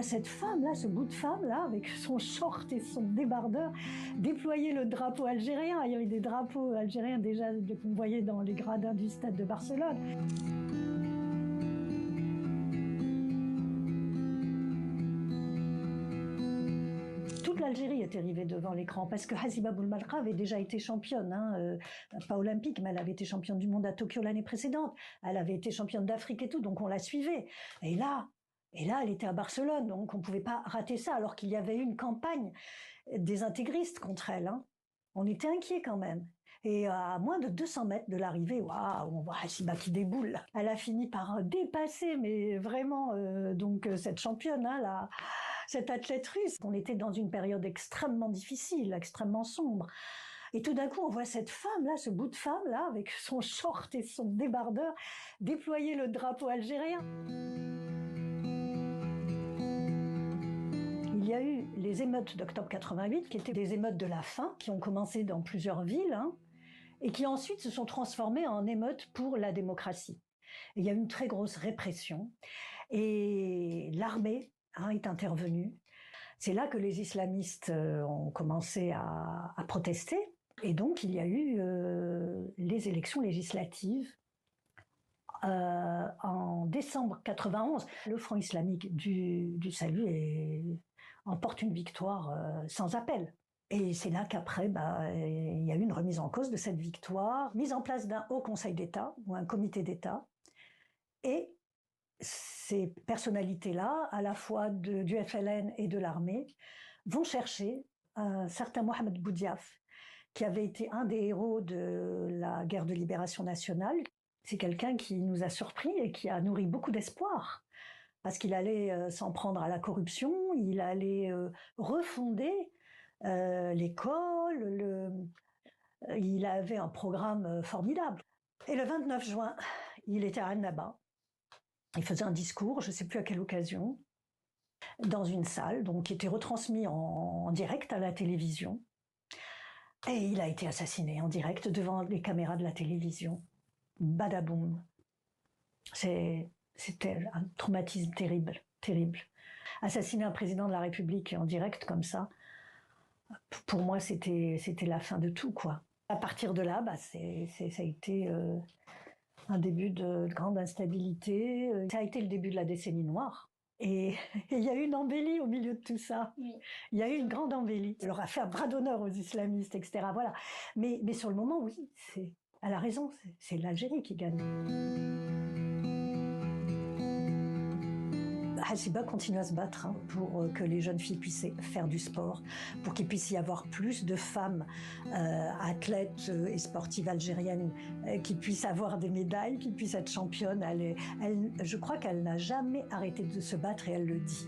voit cette femme-là, ce bout de femme-là, avec son short et son débardeur, déployer le drapeau algérien. Il y avait des drapeaux algériens déjà qu'on voyait dans les gradins du stade de Barcelone. Toute l'Algérie est arrivée devant l'écran parce que Hassiba Boumelka avait déjà été championne, pas olympique, mais elle avait été championne du monde à Tokyo l'année précédente. Elle avait été championne d'Afrique et tout, donc on la suivait. Et là, elle était à Barcelone, donc on ne pouvait pas rater ça, alors qu'il y avait eu une campagne des intégristes contre elle. On était inquiets quand même. Et à moins de 200 mètres de l'arrivée, waouh, on voit Hassiba qui déboule. Elle a fini par dépasser, mais vraiment, cette championne, cette athlète russe. On était dans une période extrêmement difficile, extrêmement sombre. Et tout d'un coup, on voit cette femme-là, ce bout de femme-là, avec son short et son débardeur, déployer le drapeau algérien. Il y a eu les émeutes d'octobre 88, qui étaient des émeutes de la faim, qui ont commencé dans plusieurs villes, et qui ensuite se sont transformées en émeutes pour la démocratie. Et il y a eu une très grosse répression, et l'armée est intervenue. C'est là que les islamistes ont commencé à protester, et donc il y a eu les élections législatives. En décembre 91, le Front islamique du Salut emporte une victoire sans appel. Et c'est là qu'après, il y a eu une remise en cause de cette victoire, mise en place d'un haut conseil d'État ou un comité d'État. Et ces personnalités-là, à la fois du FLN et de l'armée, vont chercher un certain Mohamed Boudiaf, qui avait été un des héros de la guerre de libération nationale. C'est quelqu'un qui nous a surpris et qui a nourri beaucoup d'espoir, parce qu'il allait s'en prendre à la corruption, il allait refonder l'école, il avait un programme formidable. Et le 29 juin, il était à Annaba, il faisait un discours, je ne sais plus à quelle occasion, dans une salle, donc qui était retransmis en direct à la télévision. Et il a été assassiné en direct devant les caméras de la télévision. Badaboum. C'était un traumatisme terrible, terrible. Assassiner un président de la République en direct comme ça, pour moi, c'était la fin de tout, quoi. À partir de là, ça a été un début de grande instabilité. Ça a été le début de la décennie noire. Et il y a eu une embellie au milieu de tout ça. Oui. Il y a eu une grande embellie. Elle leur a fait un bras d'honneur aux islamistes, etc. Voilà. Mais sur le moment, oui, elle a raison, c'est l'Algérie qui gagne. Hassiba continue à se battre pour que les jeunes filles puissent faire du sport, pour qu'il puisse y avoir plus de femmes athlètes et sportives algériennes qui puissent avoir des médailles, qui puissent être championnes. Je crois qu'elle n'a jamais arrêté de se battre et elle le dit.